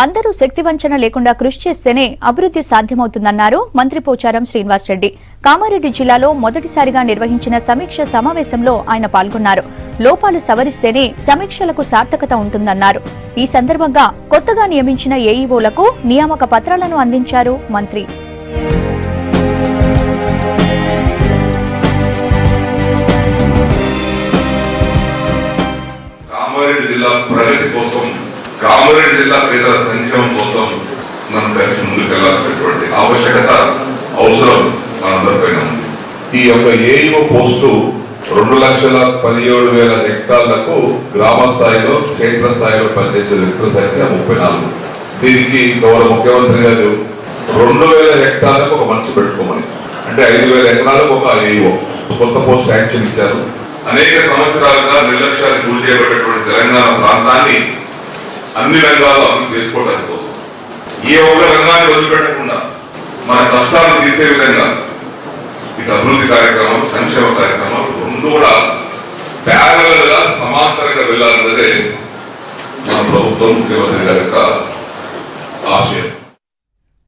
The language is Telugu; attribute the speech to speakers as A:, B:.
A: అందరూ శక్తివంచన లేకుండా కృషి చేస్తేనే అభివృద్ధి సాధ్యమవుతుందన్నారు మంత్రి పోచారం శ్రీనివాస్ రెడ్డి. కామారెడ్డి జిల్లాలో మొదటిసారిగా నిర్వహించిన సమీక్ష సమావేశంలో ఆయన పాల్గొన్నారు. లోపాలు సవరిస్తేనే సమీక్షలకు సార్థకత ఉంటుందన్నారు. ఈ సందర్భంగా కొత్తగా నియమించిన ఏఈఓలకు నియామక పత్రాలను అందించారు మంత్రి.
B: కామారెడ్డి జిల్లా పేదల సంక్షేమం కోసం మనం కలిసి ముందుకు వెళ్లాల్సినటువంటి ఆవశ్యకత అవసరం మనందరిపైన ఉంది. ఈ యొక్క ఏఈఓ పోస్టు 2,17,000 హెక్టార్లకు గ్రామ స్థాయిలో క్షేత్ర స్థాయిలో పనిచేసే వ్యక్తుల సంఖ్య 34. దీనికి గౌరవ ముఖ్యమంత్రి గారు 2,000 హెక్టార్లకు ఒక మనిషి పెట్టుకోమని, అంటే 5,000 ఎకరాలకు ఒక ఏఈఓ కొత్త పోస్ట్ శాంక్షన్ ఇచ్చారు. అనేక సంవత్సరాలుగా నిర్లక్ష్యానికి గురి చేయబడినటువంటి తెలంగాణ ప్రాంతాన్ని అన్ని రంగాల్లో అభివృద్ధి చేసుకోవడానికి కోసం ఏ ఒక్క రంగాన్ని వదిలిపెట్టకుండా మన కష్టాలను తీర్చే విధంగా ఇటు అభివృద్ధి కార్యక్రమాలు, సంక్షేమ కార్యక్రమాలు రెండు కూడా ప్యారలల్ గా సమాంతరంగా వెళ్ళాలన్నదే మన ప్రభుత్వం, ముఖ్యమంత్రి గారి యొక్క ఆశయం.